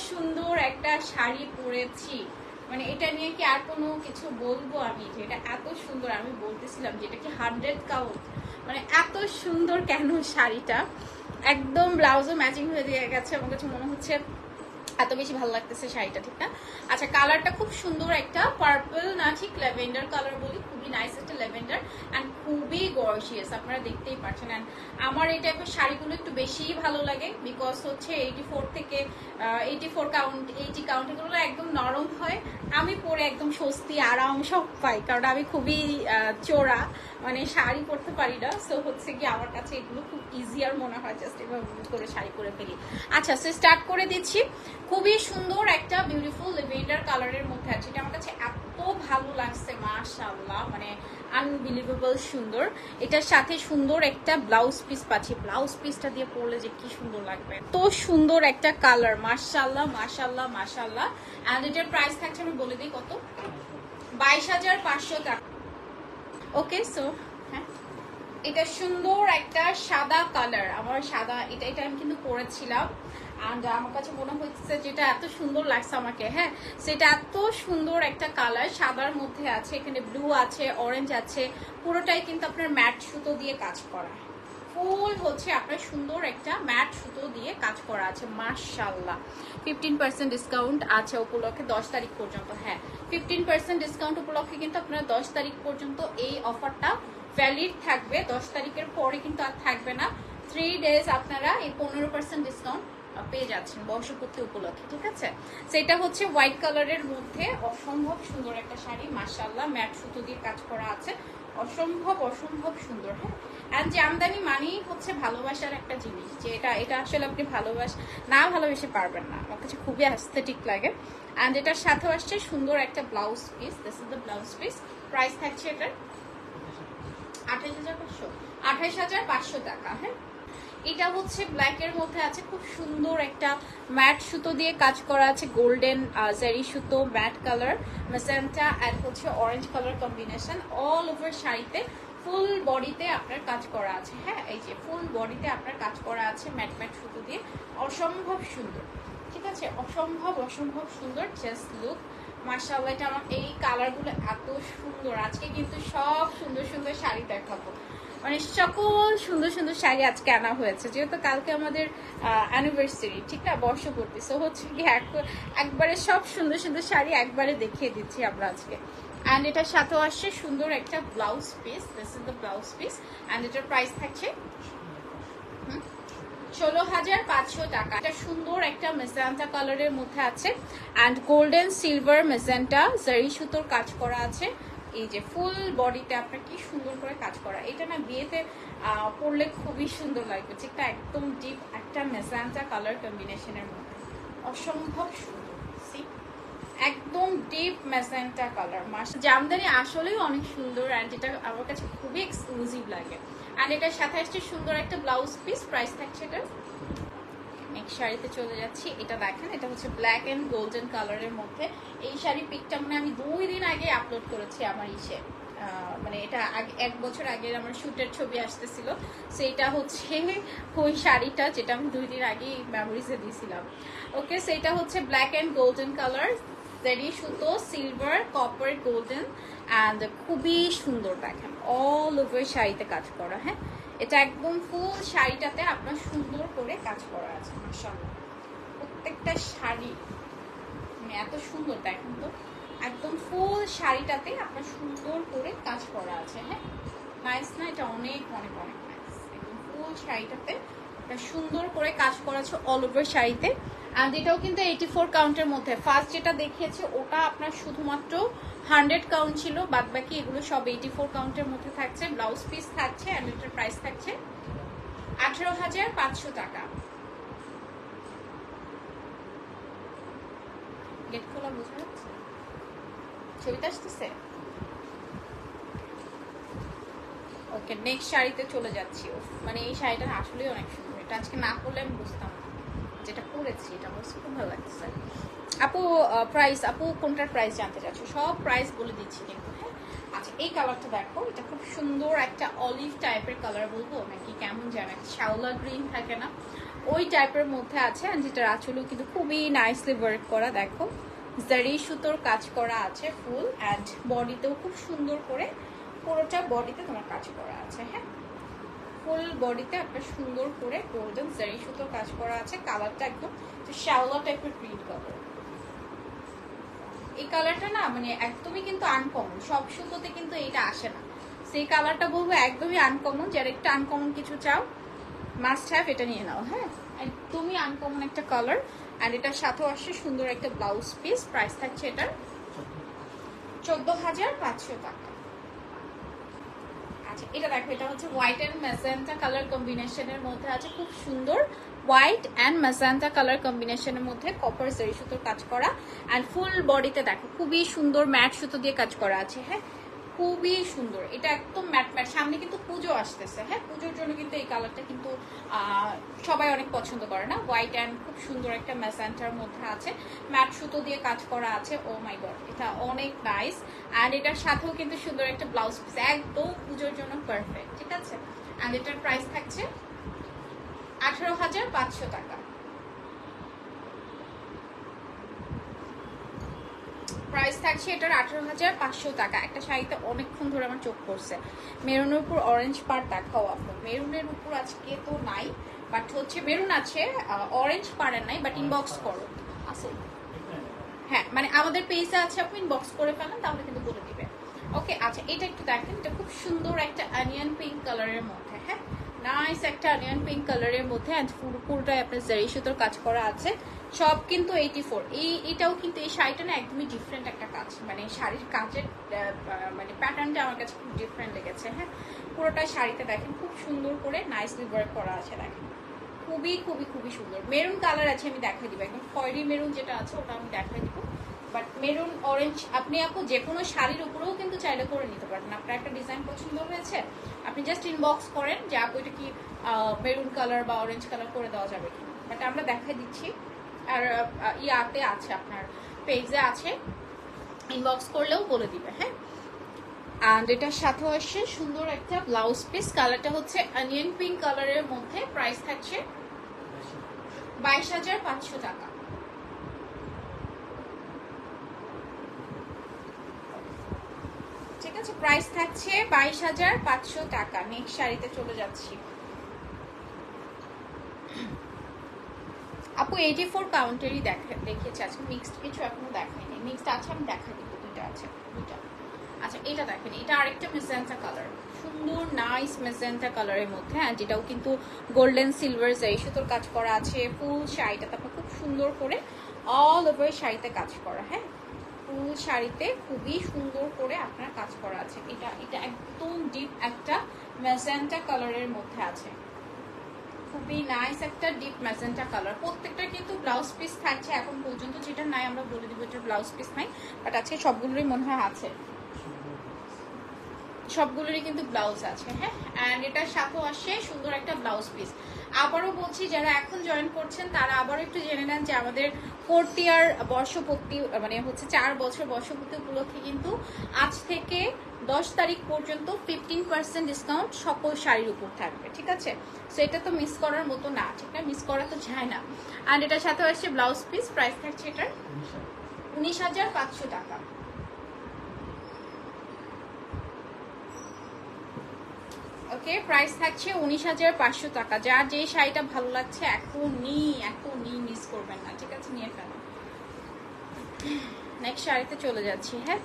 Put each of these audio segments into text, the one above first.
সুন্দর একটা শাড়ি পরেছি, মানে এটা নিয়ে কি আর কোনো কিছু বলবো আমি, যে এটা এত সুন্দর। আমি বলতেছিলাম যে এটা কি 100 কাউন্ট, মানে এত সুন্দর কেন শাড়িটা। একদম ব্লাউজও ম্যাচিং হয়ে দিয়ে গেছে, আমার কাছে মনে হচ্ছে এত বেশি ভালো লাগতেছে শাড়িটা, ঠিক না? আচ্ছা, কালারটা খুব সুন্দর একটা পার্পল না, ঠিক ল্যাভেন্ডার কালার বলি, খুবই নাইস একটা ল্যাভেন্ডার অ্যান্ড খুবই গর্জিয়াস, আপনারা দেখতেই পাচ্ছেন। অ্যান্ড আমার এই টাইপের শাড়িগুলো একটু বেশিই ভালো লাগে, বিকজ হচ্ছে 84 থেকে 84 কাউন্ট 80 কাউন্ট এগুলো একদম নরম হয়, আমি পরে একদম স্বস্তি আরাম সব পাই, কারণ আমি খুবই চোরা, মানে শাড়ি পরতে পারি না। সো হচ্ছে কি আমার কাছে এগুলো খুব ইজিয়ার মনে হয়, জাস্ট এভাবে করে শাড়ি পরে ফেলি। আচ্ছা, সো স্টার্ট করে দিচ্ছি। খুবই সুন্দর একটা বিউটিফুল ল্যাভেন্ডার কালারের মধ্যে আছে, এটা আমার কাছে এত ভালো লাগছে, মাশাআল্লাহ, মানে আনবিলিভেবল সুন্দর। এটার সাথে সুন্দর একটা ব্লাউজ পিস পাচ্ছি, ব্লাউজ পিসটা দিয়ে পরলে যে কি সুন্দর লাগবে, তো সুন্দর একটা কালার, মাশাআল্লাহ মাশাআল্লাহ মাশাআল্লাহ। এন্ড এটার প্রাইস থাকছে আমি বলে দিই কত, 22,500 টাকা। ওকে, সো হ্যাঁ, এটা সুন্দর একটা সাদা কালার, আমার সাদা এটা আমি কিন্তু পরেছিলাম, আর আমার কাছে মনে হচ্ছে যেটা এত সুন্দর লাগছে আমাকে, হ্যাঁ, সেটা এত সুন্দর একটা কালার, সাদার মধ্যে আছে, এখানে ব্লু আছে, অরেঞ্জ আছে, পুরোটাই কিন্তু আপনার ম্যাট সুতো দিয়ে কাজ করা, ফুল হচ্ছে আপনার সুন্দর একটা ম্যাট সুতো দিয়ে কাজ করা আছে, মাশাআল্লাহ। 15% ডিসকাউন্ট আছে উপলক্ষে 10 তারিখ পর্যন্ত, হ্যাঁ 15% ডিসকাউন্ট উপলক্ষে কিন্তু আপনারা 10 তারিখ পর্যন্ত এই অফারটা ভ্যালিড থাকবে, 10 তারিখের পরে কিন্তু আর থাকবে না। 3 ডেজ আপনারা এই 15% ডিসকাউন্ট পেয়ে যাচ্ছেন বর্ষপূর্তি উপলক্ষে, ঠিক আছে? সেটা হচ্ছে হোয়াইট কালারের মধ্যে অসম্ভব সুন্দর একটা শাড়ি, মাশাআল্লাহ, ম্যাট সুতো দিয়ে কাজ করা আছে, অসম্ভব অসম্ভব সুন্দর। হ্যাঁ, অ্যান্ড জামদানি মানেই হচ্ছে ভালোবাসার একটা জিনিস, যে এটা আসলে আপনি ভালোবেসে পারবেন না, আমার কাছে খুবই অ্যাস্থেটিক লাগে। অ্যান্ড এটার সাথেও আসছে সুন্দর একটা blouse piece, this is the blouse piece. Price থাকছে এটার 28,500 টাকা। হ্যাঁ, এটা হচ্ছে ব্ল্যাক এর মধ্যে আছে, খুব সুন্দর একটা ম্যাট সুতো দিয়ে কাজ করা আছে, গোল্ডেন জারি সুতো, ম্যাট কালার, মেজেন্টা এন্ড হচ্ছে orange colour combination, all over শাড়িতে ফুল বডিতে আপনার কাজ করা আছে। হ্যাঁ, এই যে ফুল বডিতে আপনার কাজ করা আছে ম্যাট সুতো দিয়ে, অসম্ভব সুন্দর, ঠিক আছে? অসম্ভব অসম্ভব সুন্দর, জাস্ট লুক, মাশাআল্লাহ। এটা আমার এই কালারগুলো এত সুন্দর, আজকে কিন্তু সব সুন্দর সুন্দর শাড়ি দেখাবো, মানে সকল সুন্দর সুন্দর শাড়ি আজকে আনা হয়েছে, যেহেতু কালকে আমাদের অ্যানিভার্সারি, ঠিক না, বর্ষপূর্তি। সো হচ্ছে কি একবারে সব সুন্দর সুন্দর শাড়ি একবারে দেখিয়ে দিচ্ছি আমরা আজকে। অ্যান্ড এটার সাথেও আসছে সুন্দর একটা blouse piece, this is the blouse piece. And এটার প্রাইস থাকছে 16,500 টাকা। এটা সুন্দর একটা মেজেন্টা কালারের মধ্যে আছে, অ্যান্ড গোল্ডেন সিলভার মেজেন্টা জারি সুতোর কাজ করা আছে, এই যে ফুল বডিতে আপনার কি সুন্দর করে কাজ করা। এটা না বিয়েতে পরলে খুবই সুন্দর লাগবে, যেটা একদম ডিপ একটা মেজেন্টা কালার কম্বিনেশনের মধ্যে, অসম্ভব সুন্দর, একদম ডিপ মেজেন্টা কালার। জামদানি আসলেই অনেক সুন্দর, অ্যান্ড এটা আমার কাছে খুবই এক্সক্লুসিভ লাগে। অ্যান্ড এটার সাথে আসছে সুন্দর একটা ব্লাউজ পিস, প্রাইস থাকছে এটা। নেক্সট শাড়িতে চলে যাচ্ছি, এটা দেখেন, এটা হচ্ছে ব্ল্যাক এন্ড গোল্ডেন কালারের মধ্যে। এই শাড়ি পিকটা মানে আমি 2 দিন আগে আপলোড করেছি আমার ইসে, মানে এটা 1 বছর আগে আমার শুটের ছবি আসতেছিল, সেটা হচ্ছে ওই শাড়িটা যেটা আমি 2 দিন আগে মেমোরিজে দিয়েছিলাম। ওকে, সেটা হচ্ছে ব্ল্যাক এন্ড গোল্ডেন কালার, জারি সুতো, সিলভার, কপার, গোল্ডেন, অ্যান্ড খুবই সুন্দর, দেখেন অল ওভার শাড়িতে কাজ করা। হ্যাঁ, এটা একদম ফুল শাড়িটাতে আপনার সুন্দর করে কাজ করা আছে, মাশাআল্লাহ। প্রত্যেকটা শাড়ি মানে এত সুন্দর, দেখেন তো, একদম ফুল শাড়িটাতে আপনার সুন্দর করে কাজ করা আছে। হ্যাঁ, নাইস না? এটা অনেক অনেক অনেক নাইস, একদম ফুল শাড়িটাতে এটা সুন্দর করে কাজ করা আছে অল ওভার শাড়িতে। আর এটাও কিন্তু 84 কাউন্টের মধ্যে, ফার্স্ট যেটা দেখিয়েছে ওটা আপনার শুধুমাত্র 100 কাউন্ট ছিল, বাদ বাকি এগুলো সব 84 কাউন্টের মধ্যে থাকছে। ব্লাউজ পিস থাকছে, অ্যান্ড এটার প্রাইস থাকছে 18,500 টাকা। গেট খোলা বোঝা যাচ্ছে, ছবিটা আসতেছে? ওকে, নেক্সট শাড়িতে চলে যাচ্ছি। মানে এই শাড়িটা আসলেই অনেক সুন্দর, এটা আজকে না করলে আমি বুঝতাম না, যেটা পরেছি এটা আমার খুব ভালো লাগছে। আপু প্রাইস, আপু কোনটার প্রাইস জানতে চাচ্ছ? সব প্রাইস বলে দিচ্ছি কিন্তু। হ্যাঁ, আচ্ছা, এই কালারটা দেখো, এটা খুব সুন্দর একটা অলিভ টাইপের কালার বলবো নাকি কেমন যেন, শ্যাওলা গ্রিন থাকে না, ওই টাইপের মধ্যে আছে। অ্যান্ড যেটার আঁচলও কিন্তু খুবই নাইসলি ওয়ার্ক করা, দেখো জারি সুতোর কাজ করা আছে ফুল। অ্যান্ড বডিতেও খুব সুন্দর করে পুরোটা বডিতে তোমার কাজ করা আছে। হ্যাঁ, ফুল বডিতে আপনার সুন্দর করে গোল্ডেন জারি সুতোর কাজ করা আছে। কালারটা একদম শ্যাওলা টাইপের গ্রিন কালার। এই কালারটা না মানে একদমই কিন্তু আনকমন, সব সুতোতে কিন্তু এটা আসে না। সেই কালারটা বলবো একদমই আনকমন। যারা একটা আনকমন কিছু চাও মাস্ট হ্যাভ এটা নিয়ে নাও। হ্যাঁ, একদমই আনকমন একটা কালার। অ্যান্ড এটার সাথেও আসছে সুন্দর একটা ব্লাউজ পিস। প্রাইস থাকছে এটার 14,500 টাকা। আচ্ছা, এটা দেখো, এটা হচ্ছে হোয়াইট অ্যান্ড ম্যাজেন্টা কালার কম্বিনেশনের মধ্যে আছে। খুব সুন্দর হোয়াইট অ্যান্ড ম্যাজেন্টা কালার কম্বিনেশনের মধ্যে কপার জারি সুতোর কাজ করা। অ্যান্ড ফুল বডিতে দেখো খুবই সুন্দর ম্যাট সুতো দিয়ে কাজ করা আছে। হ্যাঁ, খুবই সুন্দর। এটা একদম ম্যাট ম্যাট। সামনে কিন্তু পুজো আসতেছে। হ্যাঁ, পুজোর জন্য কিন্তু এই কালারটা কিন্তু সবাই অনেক পছন্দ করে না। হোয়াইট অ্যান্ড খুব সুন্দর একটা ম্যাজেন্টার মধ্যে আছে, ম্যাট সুতো দিয়ে কাজ করা আছে। ও মাই গড, এটা অনেক নাইস। অ্যান্ড এটার সাথেও কিন্তু সুন্দর একটা ব্লাউজ পিস, একদম পুজোর জন্য পারফেক্ট। ঠিক আছে। অ্যান্ড এটার প্রাইস থাকছে 18,500 টাকা। প্রাইস থাকছে এটার 18,500 টাকা। একটা শাড়িতে অনেকক্ষণ ধরে আমার চোখ পড়ছে। মেরুনের উপর অরেঞ্জ পাড় দেখাও আপু। মেরুনের উপর আজকে তো নাই, বাট হচ্ছে মেরুন আছে, অরেঞ্জ পাড়ের নাই। বাট ইনবক্স করো, আছে। হ্যাঁ, মানে আমাদের পেজে আছে, আপনি ইনবক্স করে ফেলেন তাহলে কিন্তু বলে দিবে। ওকে, আচ্ছা, এটা একটু দেখেন। এটা খুব সুন্দর একটা অনিয়ন পিঙ্ক কালারের মধ্যে। হ্যাঁ, নাইস একটা অনিয়ন পিঙ্ক কালারের মধ্যে। অ্যান্ড পুরোটাই আপনার জারি সুতোর কাজ করা আছে। সব কিন্তু 84। এটাও কিন্তু এই শাড়িটা না একদমই ডিফারেন্ট একটা কাজ, মানে শাড়ির কাজের মানে প্যাটার্নটা আমার কাছে খুব ডিফারেন্ট লেগেছে। হ্যাঁ, পুরোটা শাড়িতে দেখেন খুব সুন্দর করে নাইসলি ওয়ার্ক করা আছে। দেখেন খুবই খুবই খুবই সুন্দর। মেরুন কালার আছে, আমি দেখাই দিব। একদম খয়েরি মেরুন যেটা আছে ওটা আমি দেখাই দিব। বাট মেরুন অরেঞ্জ আপনি আপু যে কোনো শাড়ির উপরেও কিন্তু চাইলে করে নিতে পারেন। আপনার একটা ডিজাইন পছন্দ হয়েছে, আপনি জাস্ট ইনবক্স করেন যে আপু এটা কি মেরুন কালার বা অরেঞ্জ কালার করে দেওয়া যাবে কিনা। বাট আমরা দেখাই দিচ্ছি। আর ইয়াতে আছে, আপনার পেজে আছে, ইনবক্স করলেও বলে দিবে। হ্যাঁ, অ্যান্ড এটার সাথেও আসছে সুন্দর একটা ব্লাউজ পিস। কালারটা হচ্ছে অনিয়ন পিঙ্ক কালারের মধ্যে। প্রাইস থাকছে 22,500 টাকা। ঠিক আছে, প্রাইস থাকছে 22,500 টাকা। নেক্সট শাড়িতে চলে যাচ্ছি। আপু 84 কাউন্টারই দেখিয়েছে আজকে, মিক্সড কিছু এখনো দেখায়নি। মিক্সড আছে, আমি দেখাই দিব, দুইটা আছে, দুইটা। আচ্ছা, এটা দেখেন, এটা আরেকটা মেজেন্টা কালার, সুন্দর নাইস মেজেন্টা কালারের মধ্যে। অ্যান্ড এটাও কিন্তু গোল্ডেন সিলভার জারি সুতোর কাজ করা আছে। ফুল শাড়িটা তারপর খুব সুন্দর করে অল ওভার শাড়িতে কাজ করা। হ্যাঁ, ফুল শাড়িতে খুবই সুন্দর করে আপনার কাজ করা আছে। এটা এটা একদম ডিপ একটা মেজেন্টা কালারের মধ্যে আছে। খুবই নাইস একটা ডিপ ম্যাজেন্টা কালার। প্রত্যেকটা কিন্তু ব্লাউজ পিস থাকছে এখন পর্যন্ত, যেটা নাই আমরা বলে দিব এটা ব্লাউজ পিস নাই। বাট আজকে সবগুলোরই মনে হয় আছে, সবগুলোরই কিন্তু ব্লাউজ আছে। হ্যাঁ, অ্যান্ড এটার সাথেও আসে সুন্দর একটা ব্লাউজ পিস। আবারও বলছি, যারা এখন জয়েন করছেন তারা আবারও একটু জেনে নেন যে আমাদের 4th ইয়ার বর্ষপূর্তি, মানে হচ্ছে 4 বছর বর্ষপূর্তি উপলক্ষে কিন্তু আজ থেকে 10 তারিখ পর্যন্ত 15% ডিসকাউন্ট সকল শাড়ির উপর থাকবে। ঠিক আছে, সো এটা তো মিস করার মতো না, ঠিক না? মিস করা তো যায় না। অ্যান্ড এটার সাথে আসছে ব্লাউজ পিস। প্রাইস থাকছে এটার 19,500 টাকা। ওকে, প্রাইস থাকছে 19,500 টাকা। যার যে শাড়িটা ভালো লাগছে এখনই মিস করবেন না। ঠিক আছে, নিয়ে ফেলেন। নেক্সট শাড়িতে চলে যাচ্ছি। হ্যাঁ,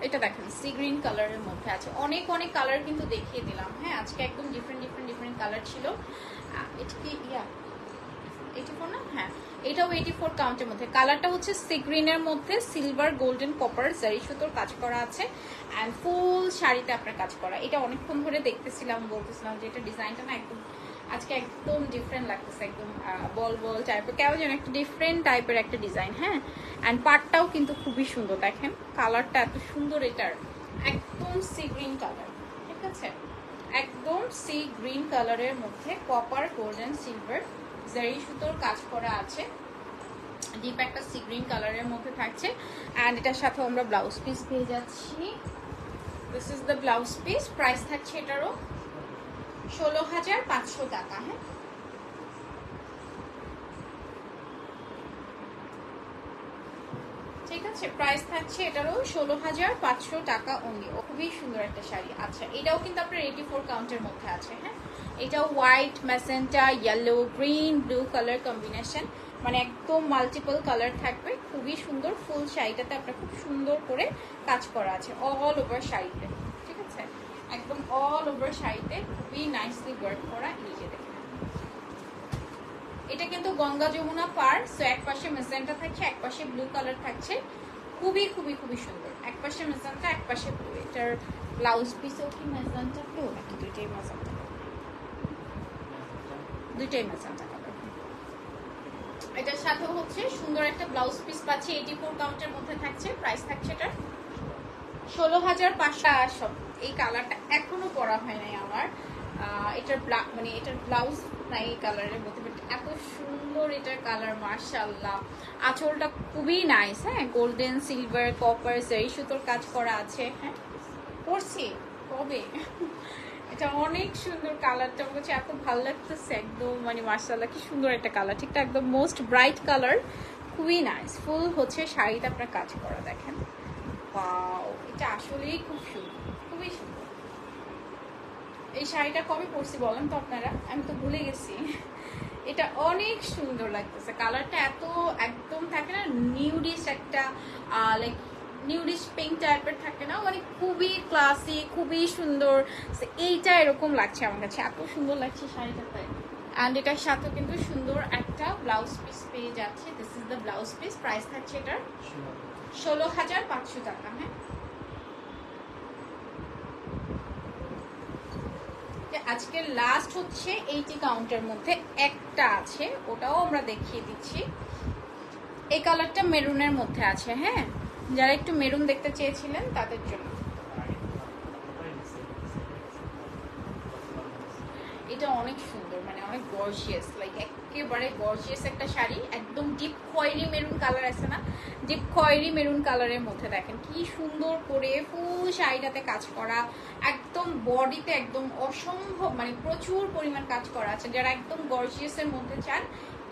এটা দেখেন সি গ্রিন কালারের মধ্যে আছে। অনেক অনেক কালার কিন্তু দেখিয়ে দিলাম। হ্যাঁ, আজকে একদম ডিফারেন্ট কালার ছিল। এটা কি 84 না? হ্যাঁ, এটাও 84 কাউন্টের মধ্যে। কালারটা হচ্ছে সি গ্রিনের মধ্যে সিলভার গোল্ডেন কপার জারি সুতোর কাজ করা আছে। অ্যান্ড ফুল শাড়িতে আপনার কাজ করা। এটা অনেকক্ষণ ধরে দেখতেছিলাম, বলতেছিলাম যে এটা ডিজাইনটা না একদম আজকে একদম ডিফারেন্ট লাগতেছে, একদম বল টাইপের, কেমন যেন একটা ডিফারেন্ট টাইপের একটা ডিজাইন। হ্যাঁ, অ্যান্ড পাটটাও কিন্তু খুবই সুন্দর। দেখেন কালারটা এত সুন্দর, এটার একদম সি গ্রিন কালার। ঠিক আছে, একদম সি গ্রিন কালারের মধ্যে কপার গোল্ডেন সিলভার জারি সুতোর কাজ করা আছে। ডিপ একটা সি গ্রিন কালারের মধ্যে থাকছে। অ্যান্ড এটার সাথে আমরা ব্লাউজ পিস পেয়ে যাচ্ছি। This is the blouse piece. Price থাকছে এটারও 16,500 টাকা। হ্যাঁ, ঠিক আছে, প্রাইস থাকছে এটারও 16,500 টাকা অনলি। খুবই সুন্দর একটা শাড়ি। আচ্ছা, এটাও কিন্তু আপনার 84 কাউন্টের মধ্যে আছে। হ্যাঁ, এটাও white, magenta, yellow, green, blue colour combination, মানে একদম মাল্টিপল কালার থাকবে। খুবই সুন্দর। ফুল শাড়িটাতে আপনার খুব সুন্দর করে কাজ করা আছে অল ওভার শাড়িতে। ঠিক আছে, একদম অল ওভার শাড়িতে খুবই নাইসলি ওয়ার্ক করা। এই যে দেখেন, এটা কিন্তু গঙ্গা যমুনা পার। সো এক পাশে মেজেন্টা থাকছে, এক পাশে ব্লু কালার থাকছে। খুবই খুবই খুবই সুন্দর। এক পাশে মেজেন্টা, এক পাশে ব্লু। এটার ব্লাউজ পিসও কি মেজেন্টা ব্লু নাকি দুইটাই মেজেন্টা? দুইটাই মেজেন্টা কালার। এটার সাথে হচ্ছে সুন্দর একটা ব্লাউজ পিস পাচ্ছি, 84 কাউন্টের মধ্যে থাকছে। প্রাইস থাকছে এটা 16,500। এই কালারটা এখনো পরা হয় নাই আমার। এটার মানে এটার ব্লাউজ নাই এই কালারের মধ্যে, বাট এত সুন্দর এটার কালার, মাশাআল্লাহ। আঁচলটা খুবই নাইস। হ্যাঁ, গোল্ডেন, সিলভার, কপার, জারি সুতোর কাজ করা আছে। হ্যাঁ, পরছি কবে এটা অনেক সুন্দর। কালারটা আমার কাছে এত ভালো লাগতেছে, একদম মানে মাশাআল্লাহ কি সুন্দর একটা কালার। ঠিকঠাক একদম মোস্ট ব্রাইট কালার, খুবই নাইস। ফুল হচ্ছে শাড়িতে আপনার কাজ করা, দেখেন। ওয়াও, এটা আসলেই খুব সুন্দর, খুবই সুন্দর। এই শাড়িটা কবে পরছি বলেন তো আপনারা? আমি তো ভুলে গেছি। এটা অনেক সুন্দর লাগতেছে। কালারটা এত একদম থাকে না নিউডিশ একটা, লাইক নিউডিশ পিঙ্ক টাইপের থাকে না, মানে খুবই ক্লাসি, খুবই সুন্দর। এইটা এরকম লাগছে আমার কাছে, এত সুন্দর লাগছে শাড়িটাতে। অ্যান্ড এটার সাথে কিন্তু সুন্দর একটা ব্লাউজ পিস পেয়ে যাচ্ছে। This is the blouse piece. Price থাকছে এটার 16,500 টাকা। হ্যাঁ, আজকে লাস্ট হচ্ছে 80 কাউন্টের মধ্যে একটা আছে, ওটাও আমরা দেখিয়ে দিচ্ছি। এই কালারটা মেরুনের মধ্যে আছে। হ্যাঁ, যারা একটু মেরুন দেখতে চেয়েছিলেন তাদের জন্য এটা অনেক সুন্দর, মানে অনেক গর্জিয়াস, লাইক একেবারে গর্জিয়াস একটা শাড়ি। একদম ডিপ খয়েরি মেরুন কালার আছে না, ডিপ খয়েরি মেরুন কালারের মধ্যে দেখেন কি সুন্দর করে ফুল শাড়িটাতে কাজ করা। একদম বডিতে একদম অসম্ভব, মানে প্রচুর পরিমাণ কাজ করা আছে। যারা একদম গর্জিয়াসের মধ্যে চান,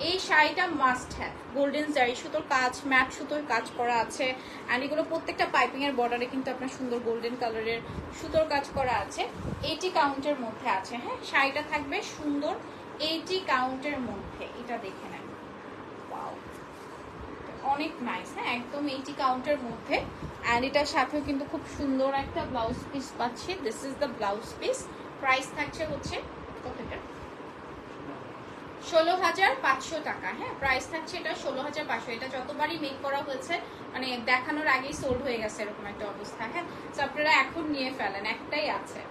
এই শাড়িটা মাস্ট হ্যাভ। গোল্ডেন জারি সুতোর কাজ, ম্যাট সুতোর কাজ করা আছে। অ্যান্ড এগুলো প্রত্যেকটা পাইপিং এর বর্ডারে কিন্তু আপনার সুন্দর গোল্ডেন কালারের সুতোর কাজ করা আছে। 80 কাউন্টের মধ্যে আছে। হ্যাঁ, শাড়িটা থাকবে সুন্দর 80 কাউন্টের মধ্যে। এটা দেখে নেন, ওয়াও, অনেক নাইস। হ্যাঁ, একদম 80 কাউন্টের মধ্যে। অ্যান্ড এটার সাথেও কিন্তু খুব সুন্দর একটা ব্লাউজ পিস পাচ্ছি। This is the blouse piece. Price থাকছে হচ্ছে কতটা? 16,500 টাকা। হ্যাঁ, প্রাইস থাকছে এটা 16,500। এটা যতবারই মেক করা হয়েছে, মানে দেখানোর আগেই সোল্ড হয়ে গেছে এরকম একটা অবস্থা। হ্যাঁ, তো আপনারা এখন নিয়ে ফেলেন, একটাই আছে।